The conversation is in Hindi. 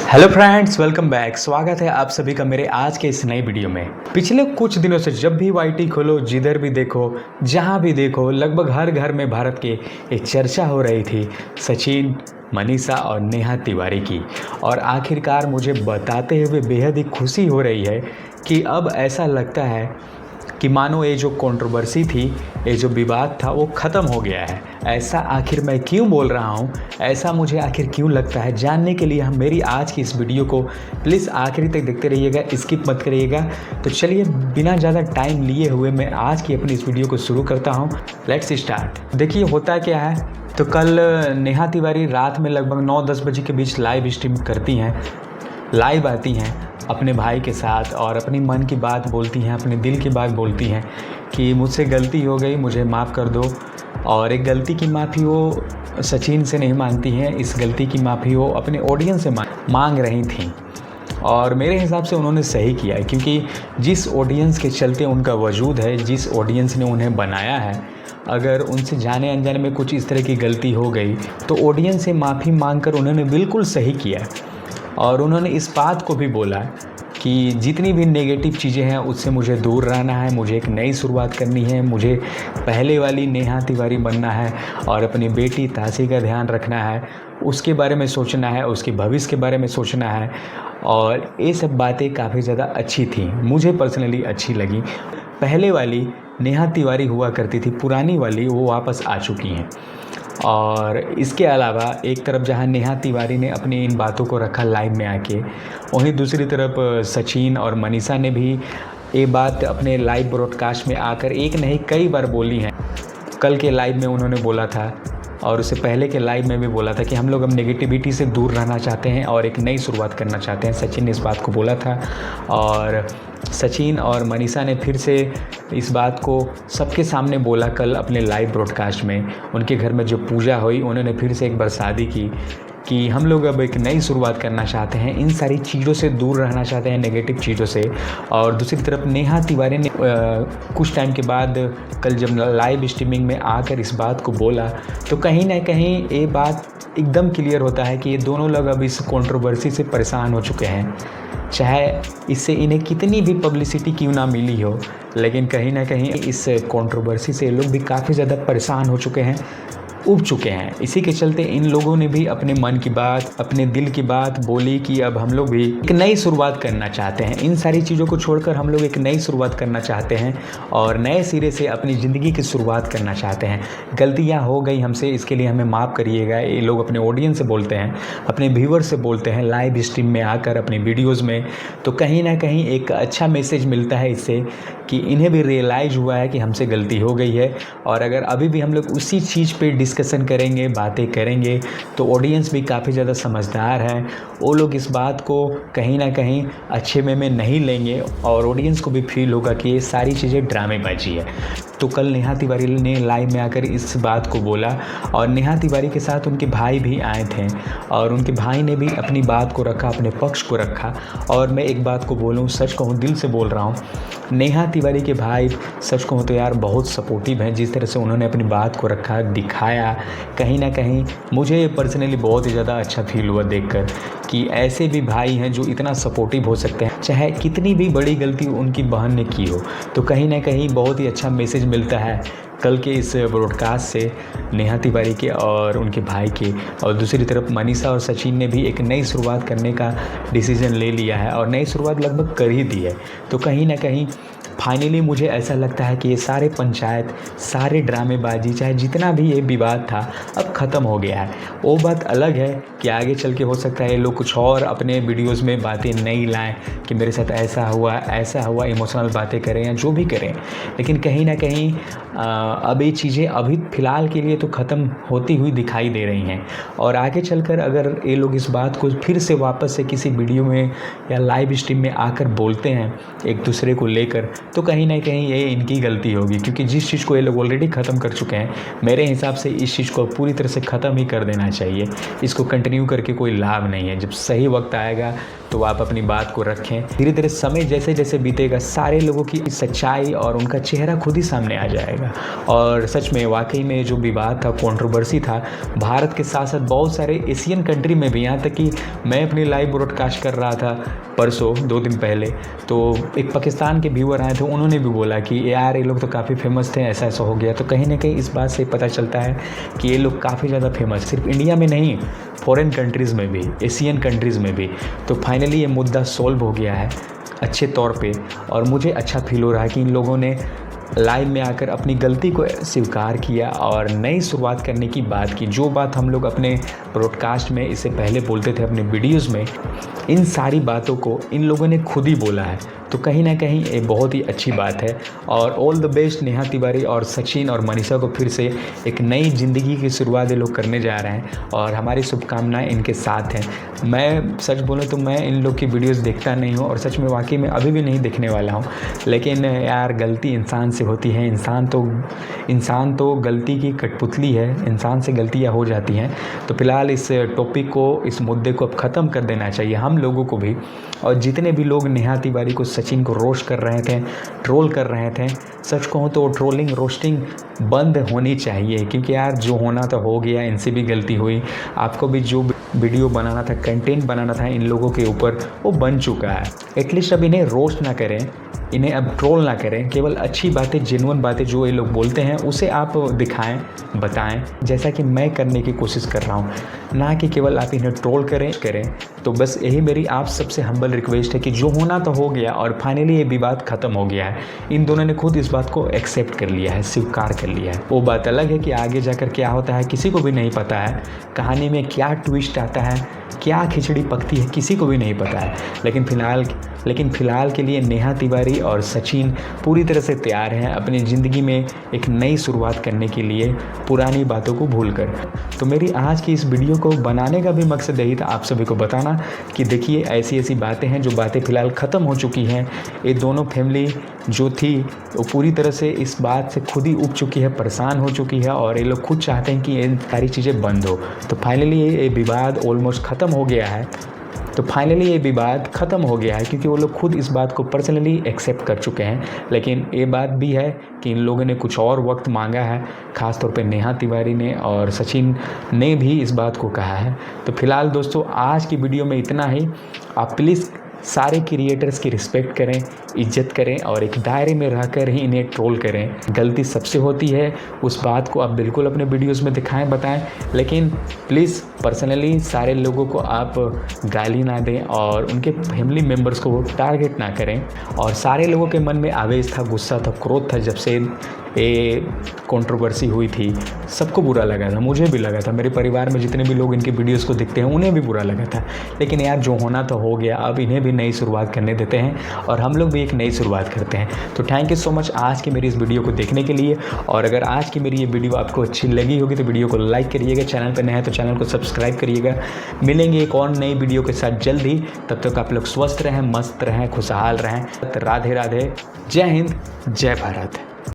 Hello friends, welcome back. स्वागत है आप सभी का मेरे आज के इस नई वीडियो में। पिछले कुछ दिनों से जब भी वाईटी खोलो, जिधर भी देखो, जहां भी देखो, लगभग हर घर में भारत के एक चर्चा हो रही थी सचिन, मनीषा और नेहा तिवारी की। और आखिरकार मुझे बताते हुए बेहद ही खुशी हो रही है कि अब ऐसा लगता है कि मानो ये जो कंट्रोवर्सी थी, ये जो विवाद था, वो ख़त्म हो गया है। ऐसा आखिर मैं क्यों बोल रहा हूँ, ऐसा मुझे आखिर क्यों लगता है, जानने के लिए हम मेरी आज की इस वीडियो को प्लीज़ आखिरी तक देखते रहिएगा, स्किप मत करिएगा। तो चलिए बिना ज़्यादा टाइम लिए हुए मैं आज की अपनी इस वीडियो को शुरू करता हूँ। Let's start. देखिए होता क्या है, तो कल नेहा तिवारी रात में लगभग 9-10 बजे के बीच लाइव स्ट्रीम करती हैं, लाइव आती हैं अपने भाई के साथ और अपनी मन की बात बोलती हैं, अपने दिल की बात बोलती हैं कि मुझसे गलती हो गई, मुझे माफ़ कर दो। और एक गलती की माफ़ी वो सचिन से नहीं मांगती हैं, इस गलती की माफ़ी वो अपने ऑडियंस से मांग रही थी। और मेरे हिसाब से उन्होंने सही किया है, क्योंकि जिस ऑडियंस के चलते उनका वजूद है, जिस ऑडियंस ने उन्हें बनाया है, अगर उनसे जाने अनजाने में कुछ इस तरह की गलती हो गई तो ऑडियंस से माफ़ी मांगकर उन्होंने बिल्कुल सही किया। और उन्होंने इस बात को भी बोला कि जितनी भी नेगेटिव चीज़ें हैं उससे मुझे दूर रहना है, मुझे एक नई शुरुआत करनी है, मुझे पहले वाली नेहा तिवारी बनना है और अपनी बेटी तासी का ध्यान रखना है, उसके बारे में सोचना है, उसके भविष्य के बारे में सोचना है। और ये सब बातें काफ़ी ज़्यादा अच्छी थी, मुझे पर्सनली अच्छी लगी। पहले वाली नेहा तिवारी हुआ करती थी, पुरानी वाली, वो वापस आ चुकी हैं। और इसके अलावा एक तरफ जहां नेहा तिवारी ने अपनी इन बातों को रखा लाइव में आके, वहीं दूसरी तरफ सचिन और मनीषा ने भी ये बात अपने लाइव ब्रॉडकास्ट में आकर एक नहीं कई बार बोली हैं। कल के लाइव में उन्होंने बोला था और उससे पहले के लाइव में भी बोला था कि हम लोग अब नेगेटिविटी से दूर रहना चाहते हैं और एक नई शुरुआत करना चाहते हैं। सचिन ने इस बात को बोला था और सचिन और मनीषा ने फिर से इस बात को सबके सामने बोला कल अपने लाइव ब्रॉडकास्ट में। उनके घर में जो पूजा हुई, उन्होंने फिर से एक बार शादी की कि हम लोग अब एक नई शुरुआत करना चाहते हैं, इन सारी चीज़ों से दूर रहना चाहते हैं, नेगेटिव चीज़ों से। और दूसरी तरफ नेहा तिवारी ने कुछ टाइम के बाद कल जब लाइव स्ट्रीमिंग में आकर इस बात को बोला, तो कहीं ना कहीं ये बात एकदम क्लियर होता है कि ये दोनों लोग अब इस कंट्रोवर्सी से परेशान हो चुके हैं। चाहे इससे इन्हें कितनी भी पब्लिसिटी क्यों ना मिली हो, लेकिन कहीं ना कहीं इस कंट्रोवर्सी से लोग भी काफ़ी ज़्यादा परेशान हो चुके हैं, उब चुके हैं। इसी के चलते इन लोगों ने भी अपने मन की बात, अपने दिल की बात बोली कि अब हम लोग भी एक नई शुरुआत करना चाहते हैं। इन सारी चीज़ों को छोड़कर हम लोग एक नई शुरुआत करना चाहते हैं और नए सिरे से अपनी ज़िंदगी की शुरुआत करना चाहते हैं। गलतियां हो गई हमसे, इसके लिए हमें माफ़ करिएगा। ये लोग अपने ऑडियंस से बोलते हैं, अपने व्यूअर से बोलते हैं लाइव स्ट्रीम में आकर अपने वीडियोज़ में। तो कहीं ना कहीं एक अच्छा मैसेज मिलता है इससे कि इन्हें भी रियलाइज़ हुआ है कि हमसे गलती हो गई है। और अगर अभी भी हम लोग उसी चीज़ पे डिस्कशन करेंगे, बातें करेंगे, तो ऑडियंस भी काफ़ी ज़्यादा समझदार है, वो लोग इस बात को कहीं ना कहीं अच्छे वे में नहीं लेंगे और ऑडियंस को भी फील होगा कि ये सारी चीज़ें ड्रामेबाजी है। तो कल नेहा तिवारी ने लाइव में आकर इस बात को बोला और नेहा तिवारी के साथ उनके भाई भी आए थे और उनके भाई ने भी अपनी बात को रखा, अपने पक्ष को रखा। और मैं एक बात को बोलूँ, सच कहूँ, दिल से बोल रहा हूँ, नेहा तिवारी के भाई सच कहूँ तो यार बहुत सपोर्टिव हैं। जिस तरह से उन्होंने अपनी बात को रखा, दिखाया, कहीं ना कहीं मुझे पर्सनली बहुत ही ज़्यादा अच्छा फील हुआ देखकर कि ऐसे भी भाई हैं जो इतना सपोर्टिव हो सकते हैं, चाहे कितनी भी बड़ी गलती उनकी बहन ने की हो। तो कहीं ना कहीं बहुत ही अच्छा मैसेज मिलता है कल के इस ब्रॉडकास्ट से नेहा तिवारी के और उनके भाई के। और दूसरी तरफ मनीषा और सचिन ने भी एक नई शुरुआत करने का डिसीज़न ले लिया है और नई शुरुआत लगभग कर ही दी है। तो कहीं ना कहीं फाइनली मुझे ऐसा लगता है कि ये सारे पंचायत, सारे ड्रामेबाजी, चाहे जितना भी ये विवाद था, अब ख़त्म हो गया है। वो बात अलग है कि आगे चल के हो सकता है ये लोग कुछ और अपने वीडियोज़ में बातें नहीं लाएं कि मेरे साथ ऐसा हुआ, इमोशनल बातें करें या जो भी करें। लेकिन कहीं ना कहीं अब ये चीज़ें अभी फ़िलहाल के लिए तो ख़त्म होती हुई दिखाई दे रही हैं। और आगे चलकर अगर ये लोग इस बात को फिर से वापस से किसी वीडियो में या लाइव स्ट्रीम में आकर बोलते हैं एक दूसरे को लेकर, तो कहीं ना कहीं ये इनकी गलती होगी, क्योंकि जिस चीज़ को ये लोग ऑलरेडी ख़त्म कर चुके हैं, मेरे हिसाब से इस चीज़ को पूरी तरह से ख़त्म ही कर देना चाहिए। इसको कंटिन्यू करके कोई लाभ नहीं है। जब सही वक्त आएगा तो आप अपनी बात को रखें। धीरे धीरे समय जैसे जैसे बीतेगा सारे लोगों की सच्चाई और उनका चेहरा खुद ही सामने आ जाएगा। और सच में वाकई में जो विवाद था, कंट्रोवर्सी था, भारत के साथ साथ बहुत सारे एशियन कंट्री में भी, यहाँ तक कि मैं अपनी लाइव ब्रॉडकास्ट कर रहा था परसों 2 दिन पहले, तो एक पाकिस्तान के व्यूअर आए थे, उन्होंने भी बोला कि यार ये लोग तो काफ़ी फेमस थे, ऐसा ऐसा हो गया। तो कहीं ना कहीं इस बात से पता चलता है कि ये लोग काफ़ी ज़्यादा फेमस, सिर्फ इंडिया में नहीं, फॉरेन कंट्रीज़ में भी, एशियन कंट्रीज़ में भी। तो फाइनली ये मुद्दा सॉल्व हो गया है अच्छे तौर पे, और मुझे अच्छा फील हो रहा है कि इन लोगों ने लाइव में आकर अपनी गलती को स्वीकार किया और नई शुरुआत करने की बात की। जो बात हम लोग अपने ब्रॉडकास्ट में इससे पहले बोलते थे, अपने वीडियोज़ में, इन सारी बातों को इन लोगों ने खुद ही बोला है। तो कहीं ना कहीं ये बहुत ही अच्छी बात है। और all the best Neha Tiwari और सचिन और मनीषा को फिर से एक नई ज़िंदगी की शुरुआत ये लोग करने जा रहे हैं, और हमारी शुभकामनाएं इनके साथ हैं। मैं सच बोलूं तो मैं इन लोग की वीडियोस देखता नहीं हूं, और सच में वाकई में अभी भी नहीं देखने वाला हूं, लेकिन यार गलती इंसान से होती है। इंसान तो गलती की कठपुतली है, इंसान से गलतियाँ हो जाती हैं। तो फिलहाल इस टॉपिक को, इस मुद्दे को अब ख़त्म कर देना चाहिए हम लोगों को भी। और जितने भी लोग नेहा तिवारी को, सचिन को रोस्ट कर रहे थे, ट्रोल कर रहे थे, सच कहूँ तो ट्रोलिंग रोस्टिंग बंद होनी चाहिए, क्योंकि यार जो होना तो हो गया, इनसे भी गलती हुई। आपको भी जो वीडियो बनाना था, कंटेंट बनाना था इन लोगों के ऊपर, वो बन चुका है। एटलीस्ट अब इन्हें रोस्ट ना करें, इन्हें अब ट्रोल ना करें, केवल अच्छी बातें, जेन्युइन बातें जो ये लोग बोलते हैं उसे आप दिखाएं, बताएं, जैसा कि मैं करने की कोशिश कर रहा हूं, ना कि केवल आप इन्हें ट्रोल करें। तो बस यही मेरी आप सबसे हम्बल रिक्वेस्ट है कि जो होना तो हो गया, और फाइनली ये विवाद ख़त्म हो गया है। इन दोनों ने खुद इस बात को एक्सेप्ट कर लिया है, स्वीकार कर लिया है। वो बात अलग है कि आगे जाकर क्या होता है किसी को भी नहीं पता है, कहानी में क्या ट्विस्ट आता है, क्या खिचड़ी पकती है, किसी को भी नहीं पता है। लेकिन फ़िलहाल के लिए नेहा तिवारी और सचिन पूरी तरह से तैयार हैं अपनी ज़िंदगी में एक नई शुरुआत करने के लिए, पुरानी बातों को भूलकर। तो मेरी आज की इस वीडियो को बनाने का भी मकसद यही था, आप सभी को बताना कि देखिए ऐसी ऐसी बातें हैं, जो बातें फ़िलहाल ख़त्म हो चुकी हैं। ये दोनों फैमिली जो थी वो पूरी तरह से इस बात से खुद ही उब चुकी है, परेशान हो चुकी है, और ये लोग खुद चाहते हैं कि ये सारी चीज़ें बंद हो। तो फाइनली ये विवाद ऑलमोस्ट ख़त्म हो गया है। क्योंकि वो लोग खुद इस बात को पर्सनली एक्सेप्ट कर चुके हैं। लेकिन ये बात भी है कि इन लोगों ने कुछ और वक्त मांगा है, ख़ास तौर पे नेहा तिवारी ने, और सचिन ने भी इस बात को कहा है। तो फिलहाल दोस्तों आज की वीडियो में इतना ही। आप प्लीज़ सारे क्रिएटर्स की रिस्पेक्ट करें, इज्जत करें, और एक दायरे में रहकर ही इन्हें ट्रोल करें। गलती सबसे होती है, उस बात को आप बिल्कुल अपने वीडियोस में दिखाएं, बताएं, लेकिन प्लीज़ पर्सनली सारे लोगों को आप गाली ना दें और उनके फैमिली मेम्बर्स को टारगेट ना करें। और सारे लोगों के मन में आवेश था, गुस्सा था, क्रोध था, जब से ये कंट्रोवर्सी हुई थी, सबको बुरा लगा था, मुझे भी लगा था, मेरे परिवार में जितने भी लोग इनके वीडियोस को देखते हैं उन्हें भी बुरा लगा था। लेकिन यार जो होना तो हो गया, अब इन्हें भी नई शुरुआत करने देते हैं, और हम लोग भी एक नई शुरुआत करते हैं। तो थैंक यू सो मच आज की मेरी इस वीडियो को देखने के लिए। और अगर आज की मेरी ये वीडियो आपको अच्छी लगी होगी तो वीडियो को लाइक करिएगा, चैनल पर नए हैं तो चैनल को सब्सक्राइब करिएगा। मिलेंगे एक और नई वीडियो के साथ जल्द ही, तब तक आप लोग स्वस्थ रहें, मस्त रहें, खुशहाल रहें। राधे राधे, जय हिंद, जय भारत।